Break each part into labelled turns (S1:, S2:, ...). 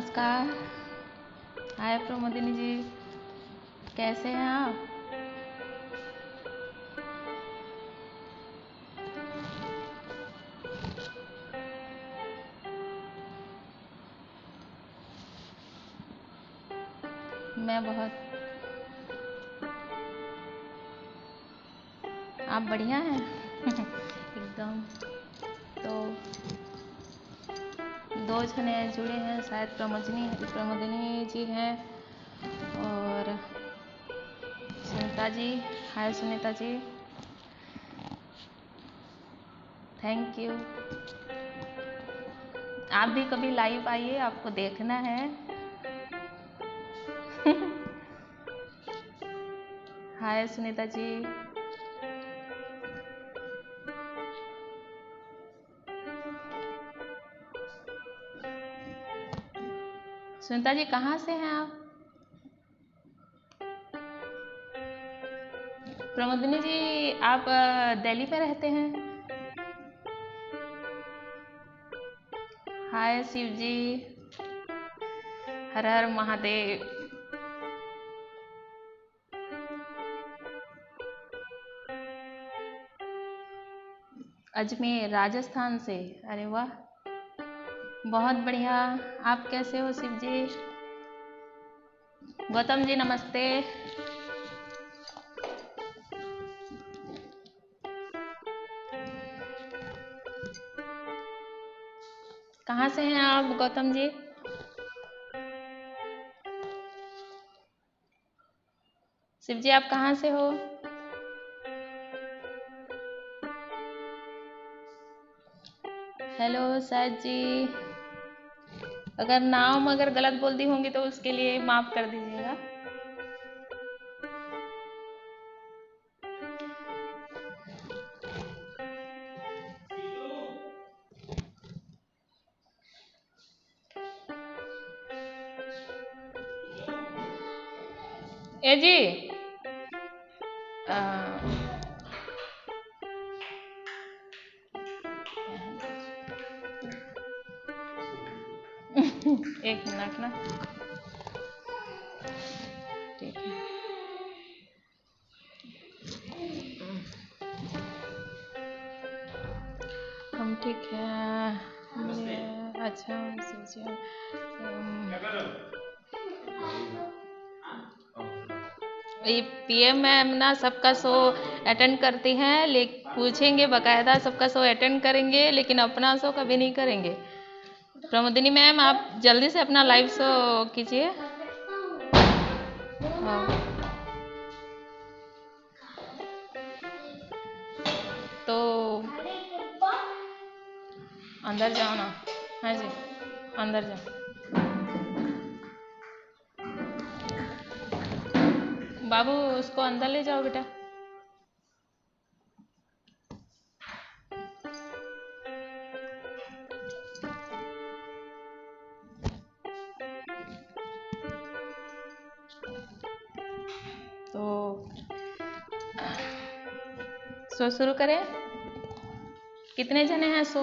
S1: नमस्कार। हाय प्रमोदिनी जी, कैसे हैं आप? मैं बहुत। आप बढ़िया हैं? एकदम। तो दो जने जुड़े हैं, शायद प्रमोदिनी जी हैं और सुनीता जी। हाय सुनीता जी, थैंक यू। आप भी कभी लाइव आइए, आपको देखना है। हाय सुनीता जी। सुनीता जी कहाँ से हैं आप? प्रमोदिनी जी आप दिल्ली पे रहते हैं? हाय शिव जी, हर हर महादेव। अजमेर राजस्थान से? अरे वाह, बहुत बढ़िया। आप कैसे हो शिव जी? गौतम जी नमस्ते। कहाँ से हैं आप गौतम जी? शिव जी आप कहाँ से हो? हेलो शायद जी, अगर नाम गलत बोल दी होंगी तो उसके लिए माफ कर दीजिएगा। ए जी एक मिनट ना, ठीक है। हम ठीक है। अच्छा शिव जी, ये पीएम मैम ना सबका शो अटेंड करती हैं, लेकिन पूछेंगे बकायदा, सबका शो अटेंड करेंगे लेकिन अपना शो कभी नहीं करेंगे। प्रमोदिनी मैम आप जल्दी से अपना लाइव शो कीजिए। हाँ तो अंदर जाओ ना। हाँ जी अंदर जाओ। बाबू उसको अंदर ले जाओ बेटा। तो शो शुरू करें? कितने जने हैं शो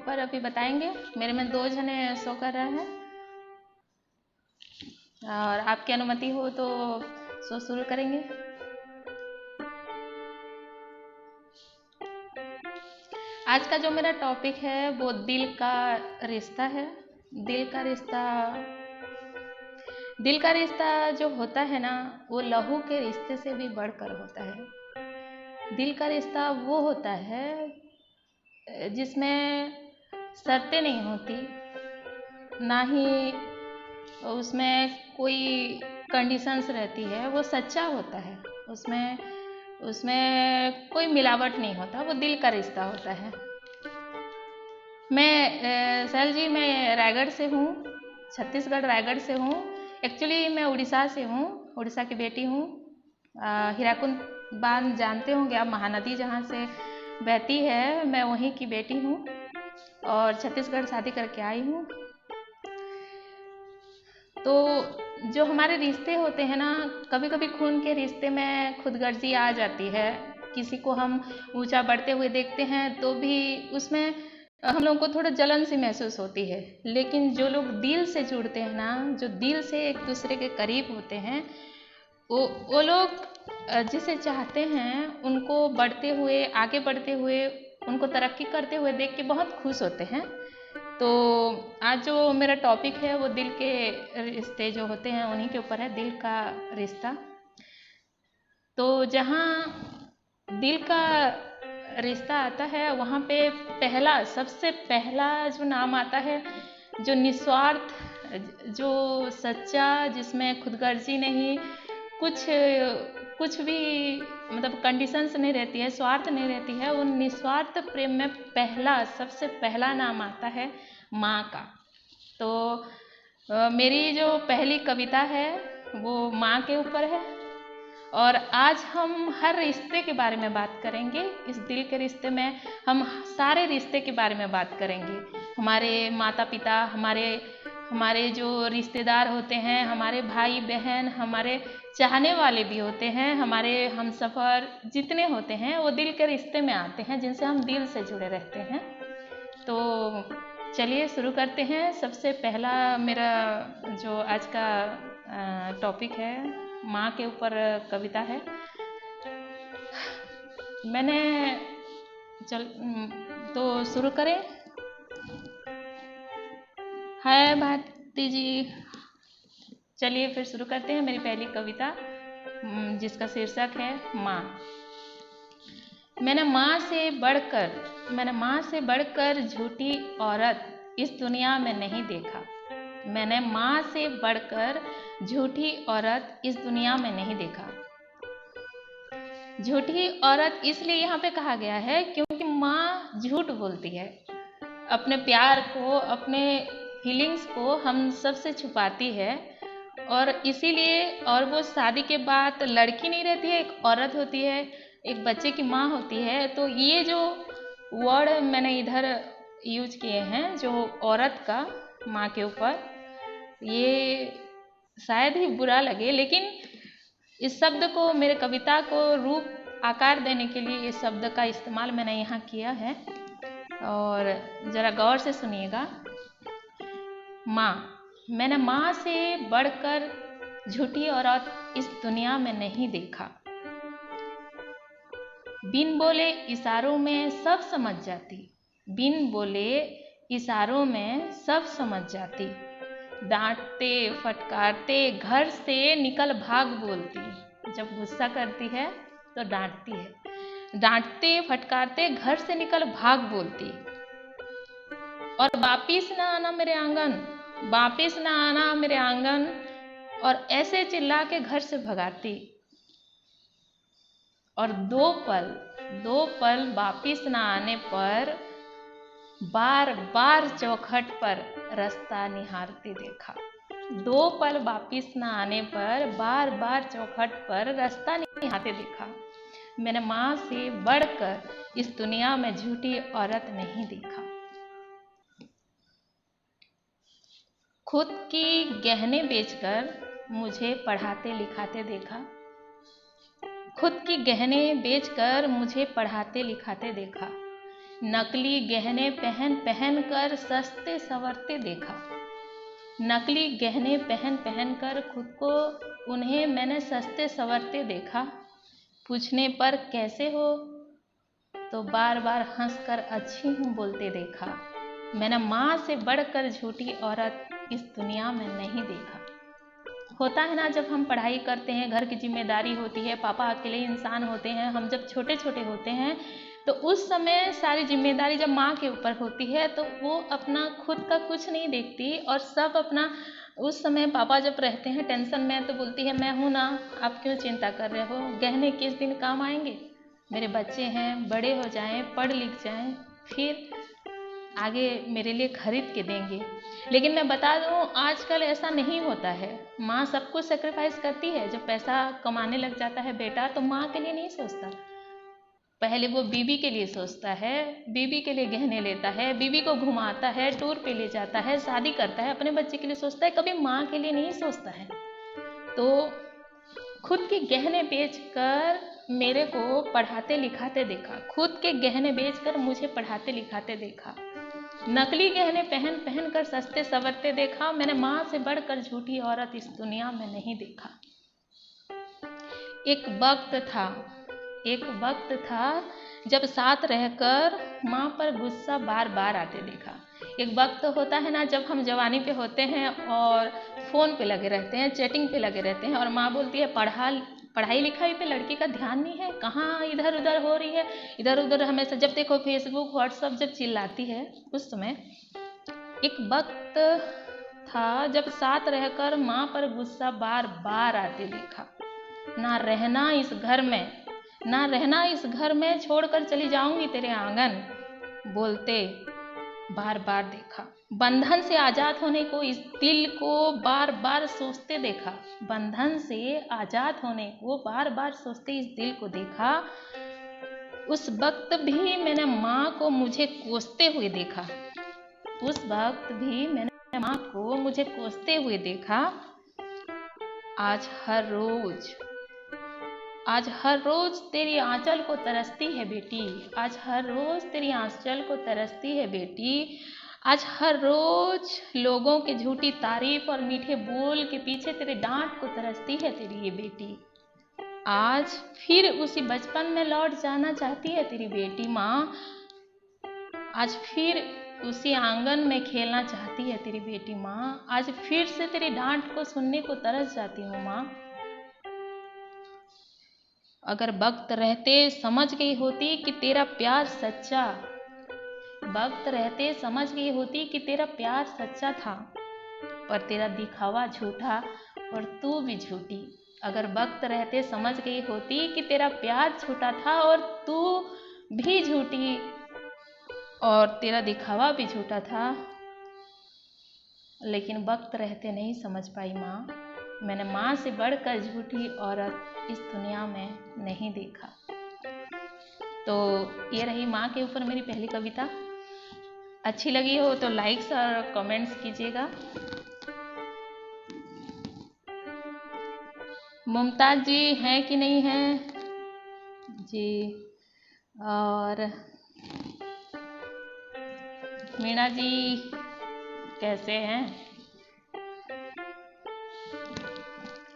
S1: पर अभी बताएंगे? मेरे में 2 जने शो कर रहे हैं और आपकी अनुमति हो तो शो शुरू करेंगे। आज का जो मेरा टॉपिक है वो दिल का रिश्ता है। दिल का रिश्ता, दिल का रिश्ता जो होता है ना, वो लहू के रिश्ते से भी बढ़कर होता है। दिल का रिश्ता वो होता है जिसमें शर्तें नहीं होती, ना ही उसमें कोई कंडीशंस रहती है। वो सच्चा होता है, उसमें उसमें कोई मिलावट नहीं होता, वो दिल का रिश्ता होता है। मैं सैल जी, मैं रायगढ़ से हूँ, छत्तीसगढ़ रायगढ़ से हूँ। एक्चुअली मैं उड़ीसा से हूँ, उड़ीसा की बेटी हूँ। हीराकुंड बांध जानते होंगे आप, महानदी जहाँ से बहती है, मैं वहीं की बेटी हूँ और छत्तीसगढ़ शादी करके आई हूँ। तो जो हमारे रिश्ते होते हैं ना, कभी कभी खून के रिश्ते में खुदगर्जी आ जाती है। किसी को हम ऊंचा बढ़ते हुए देखते हैं तो भी उसमें हम लोगों को थोड़ा जलन सी महसूस होती है। लेकिन जो लोग दिल से जुड़ते हैं ना, जो दिल से एक दूसरे के करीब होते हैं, वो लोग जिसे चाहते हैं उनको बढ़ते हुए, आगे बढ़ते हुए, उनको तरक्की करते हुए देख के बहुत खुश होते हैं। तो आज जो मेरा टॉपिक है वो दिल के रिश्ते जो होते हैं उन्हीं के ऊपर है, दिल का रिश्ता। तो जहाँ दिल का रिश्ता आता है वहाँ पे सबसे पहला जो नाम आता है, जो निस्वार्थ, जो सच्चा, जिसमें खुदगर्जी नहीं, कुछ भी मतलब कंडीशंस नहीं रहती है, स्वार्थ नहीं रहती है, उन निस्वार्थ प्रेम में सबसे पहला नाम आता है माँ का। तो मेरी जो पहली कविता है वो माँ के ऊपर है। और आज हम हर रिश्ते के बारे में बात करेंगे। इस दिल के रिश्ते में हम सारे रिश्ते के बारे में बात करेंगे। हमारे माता पिता, हमारे जो रिश्तेदार होते हैं, हमारे भाई बहन, हमारे चाहने वाले भी होते हैं, हमारे हमसफ़र जितने होते हैं वो दिल के रिश्ते में आते हैं, जिनसे हम दिल से जुड़े रहते हैं। तो चलिए शुरू करते हैं। सबसे पहला मेरा जो आज का टॉपिक है माँ के ऊपर कविता है। तो शुरू करें। हाय भारती जी, चलिए फिर शुरू करते हैं मेरी पहली कविता, जिसका शीर्षक है माँ। मैंने माँ से बढ़कर झूठी औरत इस दुनिया में नहीं देखा। मैंने माँ से बढ़कर झूठी औरत इस दुनिया में नहीं देखा। झूठी औरत इसलिए यहाँ पे कहा गया है क्योंकि माँ झूठ बोलती है, अपने प्यार को, अपने फीलिंग्स को हम सबसे छुपाती है। और इसीलिए, और वो शादी के बाद लड़की नहीं रहती है, एक औरत होती है, एक बच्चे की माँ होती है। तो ये जो वर्ड मैंने इधर यूज किए हैं, जो औरत का माँ के ऊपर, ये शायद ही बुरा लगे, लेकिन इस शब्द को, मेरे कविता को रूप आकार देने के लिए इस शब्द का इस्तेमाल मैंने यहाँ किया है। और ज़रा गौर से सुनिएगा। माँ, मैंने माँ से बढ़कर झूठी औरत इस दुनिया में नहीं देखा। बिन बोले इशारों में सब समझ जाती, बिन बोले इशारों में सब समझ जाती। डांटते फटकारते घर से निकल भाग बोलती। जब गुस्सा करती है तो डांटती है, डांटते फटकारते घर से निकल भाग बोलती। और वापिस ना आना मेरे आंगन, वापिस ना आना मेरे आंगन, और ऐसे चिल्ला के घर से भगाती। और दो पल वापिस ना आने पर बार बार चौखट पर रास्ता निहारते देखा। 2 पल वापिस न आने पर बार बार चौखट पर रास्ता निहारते देखा। मैंने माँ से बढ़कर इस दुनिया में झूठी औरत नहीं देखा। खुद की गहने बेचकर मुझे पढ़ाते लिखाते देखा। खुद की गहने बेचकर मुझे पढ़ाते लिखाते देखा। नकली गहने पहन कर सस्ते संवरते देखा। नकली गहने पहन कर खुद को, उन्हें मैंने सस्ते संवरते देखा। पूछने पर कैसे हो तो बार बार हंसकर अच्छी हूँ बोलते देखा। मैंने माँ से बढ़कर झूठी औरत इस दुनिया में नहीं देखा। होता है ना, जब हम पढ़ाई करते हैं, घर की जिम्मेदारी होती है, पापा अकेले इंसान होते हैं, हम जब छोटे छोटे होते हैं तो उस समय सारी जिम्मेदारी जब माँ के ऊपर होती है तो वो अपना खुद का कुछ नहीं देखती, और सब अपना, उस समय पापा जब रहते हैं टेंशन में तो बोलती है मैं हूँ ना, आप क्यों चिंता कर रहे हो, गहने किस दिन काम आएंगे, मेरे बच्चे हैं, बड़े हो जाएं, पढ़ लिख जाएं, फिर आगे मेरे लिए खरीद के देंगे। लेकिन मैं बता दूं, आजकल ऐसा नहीं होता है। माँ सब कुछ सेक्रीफाइस करती है। जब पैसा कमाने लग जाता है बेटा तो माँ के लिए नहीं सोचता, पहले वो बीबी के लिए सोचता है, बीबी के लिए गहने लेता है, बीबी को घुमाता है, टूर पे ले जाता है, शादी करता है, अपने बच्चे के लिए सोचता है, कभी माँ के लिए नहीं सोचता है। तो खुद के गहने बेचकर मेरे को पढ़ाते लिखाते देखा, खुद के गहने बेचकर मुझे पढ़ाते लिखाते देखा। नकली गहने पहन पहन कर सस्ते संवरते देखा, मैंने माँ से बढ़कर झूठी औरत इस दुनिया में नहीं देखा। एक वक्त था जब साथ रहकर माँ पर गुस्सा बार बार आते देखा। एक वक्त होता है ना जब हम जवानी पे होते हैं और फ़ोन पे लगे रहते हैं, चैटिंग पे लगे रहते हैं, और माँ बोलती है पढ़ाई लिखाई पे लड़की का ध्यान नहीं है, कहाँ इधर उधर हो रही है, इधर उधर हमेशा जब देखो फेसबुक व्हाट्सअप जब चिल्लाती है। उस समय एक वक्त था जब साथ रहकर माँ पर गुस्सा बार बार आते देखा। ना रहना इस घर में छोड़कर चली जाऊंगी तेरे आंगन, बोलते बार बार देखा। बंधन से आजाद होने को इस दिल को बार बार सोचते देखा। बंधन से आजाद होने को बार बार सोचते इस दिल को देखा। उस वक्त भी मैंने माँ को मुझे कोसते हुए देखा। आज हर रोज तेरी आंचल को तरसती है बेटी। आज हर रोज तेरी आंचल को तरसती है बेटी। आज हर रोज लोगों की झूठी तारीफ और मीठे बोल के पीछे तेरे डांट को तरसती है तेरी ये बेटी। आज फिर उसी बचपन में लौट जाना चाहती है तेरी बेटी माँ। आज फिर उसी आंगन में खेलना चाहती है तेरी बेटी माँ। आज फिर से तेरी डांट को सुनने को तरस जाती हूँ माँ। अगर वक्त रहते समझ गई होती कि तेरा प्यार सच्चा, वक्त रहते समझ गई होती कि तेरा प्यार सच्चा था, पर तेरा दिखावा झूठा और तू भी झूठी। अगर वक्त रहते समझ गई होती कि तेरा प्यार झूठा था और तू भी झूठी और तेरा दिखावा भी झूठा था, लेकिन वक्त रहते नहीं समझ पाई माँ। मैंने माँ से बढ़कर झूठी औरत इस दुनिया में नहीं देखा। तो ये रही माँ के ऊपर मेरी पहली कविता। अच्छी लगी हो तो लाइक्स और कमेंट्स कीजिएगा। मुमताज जी हैं कि नहीं हैं जी, और मीना जी कैसे हैं?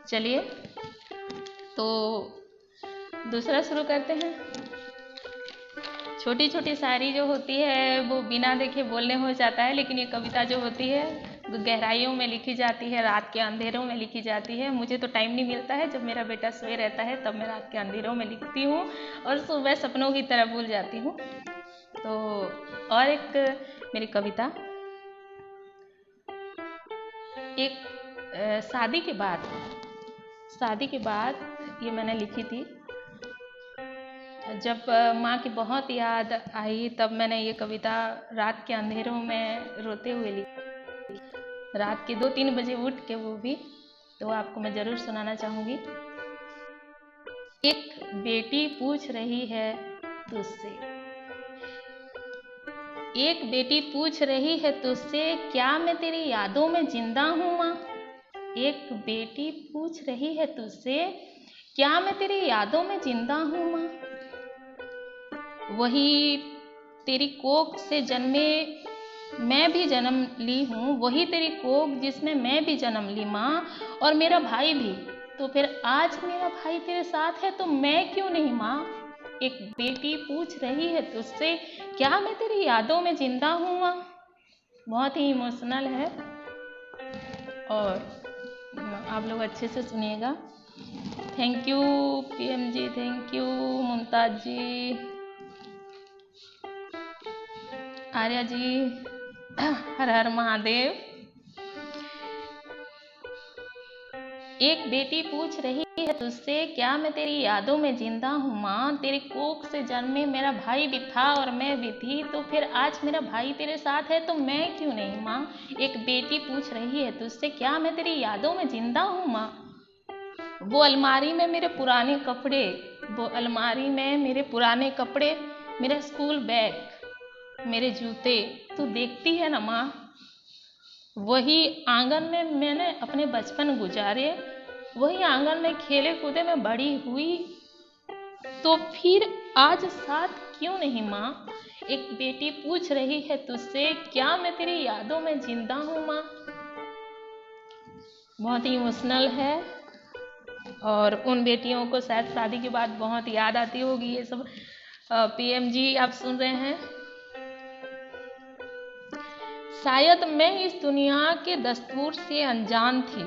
S1: चलिए तो दूसरा शुरू करते हैं। छोटी छोटी शायरी जो होती है वो बिना देखे बोलने हो जाता है, लेकिन ये कविता जो होती है वो गहराइयों में लिखी जाती है, रात के अंधेरों में लिखी जाती है। मुझे तो टाइम नहीं मिलता है, जब मेरा बेटा सोए रहता है तब मैं रात के अंधेरों में लिखती हूँ और सुबह सपनों की तरह भूल जाती हूँ। तो और एक मेरी कविता, एक शादी के बाद ये मैंने लिखी थी। जब माँ की बहुत याद आई तब मैंने ये कविता रात के अंधेरों में रोते हुए लिखी, रात के 2-3 बजे उठ के, वो भी तो आपको मैं ज़रूर सुनाना चाहूँगी। एक बेटी पूछ रही है तुझसे, एक बेटी पूछ रही है तुझसे, क्या मैं तेरी यादों में जिंदा हूँ माँ। एक बेटी पूछ रही है तुझसे, क्या मैं तेरी यादों में जिंदा हूँ माँ। वही तेरी कोख से जन्मे मैं भी जन्म ली हूँ, वही तेरी कोख जिसमें मैं भी जन्म ली माँ, और मेरा भाई भी। तो फिर आज मेरा भाई तेरे साथ है तो मैं क्यों नहीं माँ। एक बेटी पूछ रही है तुझसे, क्या मैं तेरी यादों में जिंदा हूँ माँ। बहुत ही इमोशनल है और आप लोग अच्छे से सुनिएगा। Thank you PM ji, thank you Mumtaz ji, Arya ji, Har Har Mahadev. एक बेटी पूछ रही है तुझसे, क्या मैं तेरी यादों में जिंदा हूँ माँ। तेरी कोख से जन्मे मेरा भाई भी था और मैं भी थी, तो फिर आज मेरा भाई तेरे साथ है तो मैं क्यों नहीं माँ। एक बेटी पूछ रही है तुझसे, क्या मैं तेरी यादों में जिंदा हूँ माँ। वो अलमारी में मेरे पुराने कपड़े, मेरा स्कूल बैग, मेरे जूते तू देखती है ना माँ। वही आंगन में मैंने अपने बचपन गुजारे, वही आंगन में खेले कूदे में बड़ी हुई, तो फिर आज साथ क्यों नहीं माँ। एक बेटी पूछ रही है तुझसे, क्या मैं तेरी यादों में जिंदा हूँ माँ। बहुत ही इमोशनल है और उन बेटियों को शायद शादी के बाद बहुत याद आती होगी। ये सब पीएम जी आप सुन रहे हैं। शायद मैं इस दुनिया के दस्तूर से अनजान थी,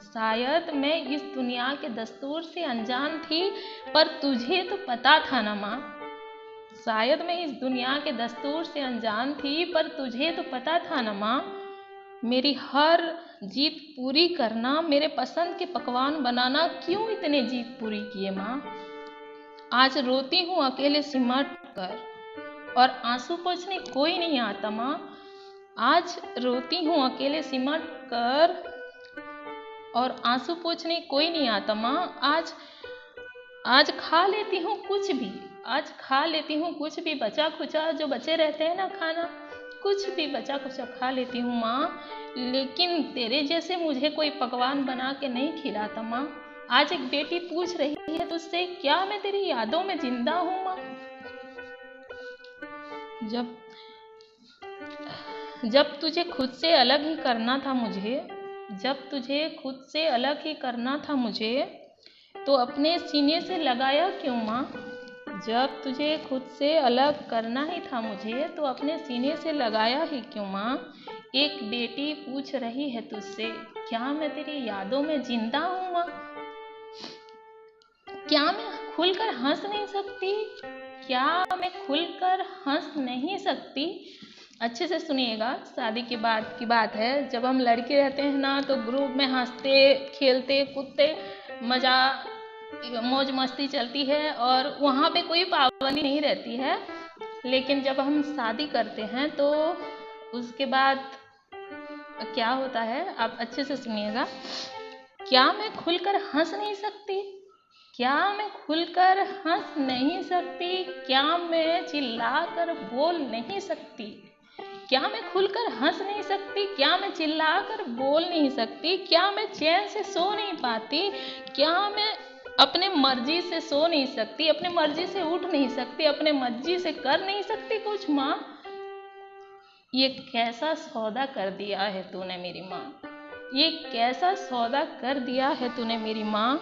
S1: शायद मैं इस दुनिया के दस्तूर से अनजान थी, पर तुझे तो पता था ना माँ। शायद मैं इस दुनिया के दस्तूर से अनजान थी, पर तुझे तो पता था ना माँ। मेरी हर जीत पूरी करना, मेरे पसंद के पकवान बनाना, क्यों इतने जीत पूरी किए माँ। आज रोती हूँ अकेले सिमट कर और आंसू पोंछने कोई नहीं आता माँ। आज रोती हूँ अकेले सिमट कर और आंसू पोंछने कोई नहीं आता माँ। आज खा लेती हूँ कुछ भी, आज खा लेती हूँ कुछ भी, बचा खुचा जो बचे रहते हैं ना खाना, कुछ भी बचा खुचा खा लेती हूँ माँ। लेकिन तेरे जैसे मुझे कोई पकवान बना के नहीं खिलाता माँ। आज एक बेटी पूछ रही है तुझसे, क्या मैं तेरी यादों में जिंदा हूँ माँ। जब तुझे खुद से अलग ही करना था मुझे, जब तुझे खुद से अलग ही करना था मुझे, तो अपने सीने से लगाया क्यों माँ। जब तुझे खुद से अलग करना ही था मुझे, तो अपने सीने से लगाया ही क्यों माँ। एक बेटी पूछ रही है तुझसे, क्या मैं तेरी यादों में जिंदा हूँ माँ। क्या मैं खुलकर हंस नहीं सकती, क्या मैं खुलकर हंस नहीं सकती। अच्छे से सुनिएगा, शादी के बाद की बात है। जब हम लड़के रहते हैं ना, तो ग्रुप में हंसते खेलते कूदते मज़ा मौज मस्ती चलती है और वहाँ पे कोई पाबंदी नहीं रहती है। लेकिन जब हम शादी करते हैं तो उसके बाद क्या होता है, आप अच्छे से सुनिएगा। क्या मैं खुलकर हंस नहीं सकती, क्या मैं खुलकर हंस नहीं सकती, क्या मैं चिल्लाकर बोल नहीं सकती। क्या मैं खुलकर हंस नहीं सकती, क्या मैं चिल्लाकर बोल नहीं सकती, क्या मैं चैन से सो नहीं पाती, क्या मैं अपने मर्जी से सो नहीं सकती, अपने मर्जी से उठ नहीं सकती, अपने मर्जी से कर नहीं सकती कुछ माँ। ये कैसा सौदा कर दिया है तूने मेरी माँ, ये कैसा सौदा कर दिया है तूने मेरी माँ।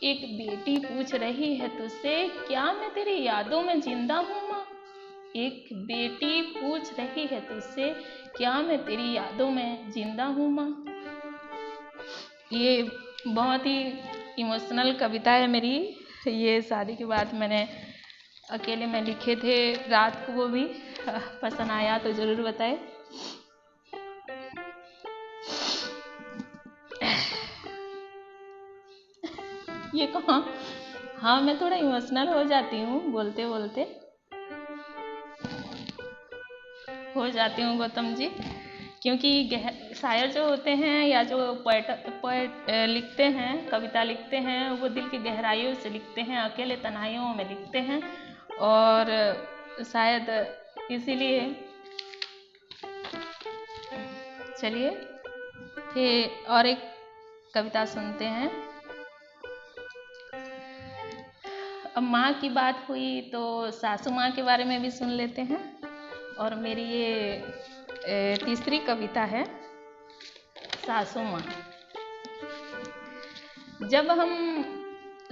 S1: एक बेटी पूछ रही है तुझसे, क्या मैं तेरी यादों में जिंदा हूँ माँ। एक बेटी पूछ रही है तुझसे, क्या मैं तेरी यादों में जिंदा हूँ माँ। ये बहुत ही इमोशनल कविता है मेरी। ये शादी के बाद मैंने अकेले में लिखे थे रात को, वो भी पसंद आया तो ज़रूर बताएं। ये कहाँ, हाँ मैं थोड़ा इमोशनल हो जाती हूँ बोलते बोलते, हो जाती हूँ गौतम जी, क्योंकि शायर जो होते हैं या जो पोएट लिखते हैं, कविता लिखते हैं, वो दिल की गहराइयों से लिखते हैं, अकेले तन्हाइयों में लिखते हैं। और शायद इसीलिए चलिए फिर और एक कविता सुनते हैं। अब माँ की बात हुई तो सासू माँ के बारे में भी सुन लेते हैं। और मेरी ये तीसरी कविता है, सासू माँ। जब हम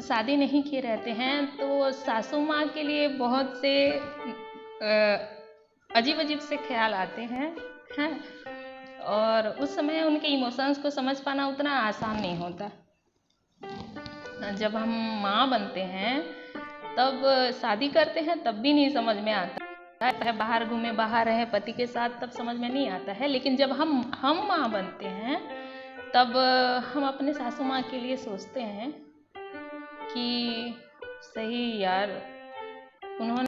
S1: शादी नहीं किए रहते हैं तो सासू माँ के लिए बहुत से अजीब अजीब से ख्याल आते हैं और उस समय उनके इमोशंस को समझ पाना उतना आसान नहीं होता। जब हम माँ बनते हैं, तब शादी करते हैं तब भी नहीं समझ में आता है, बाहर घूमे बाहर रहे पति के साथ तब समझ में नहीं आता है। लेकिन जब हम माँ बनते हैं, तब हम अपने सासू माँ के लिए सोचते हैं कि सही यार, उन्होंने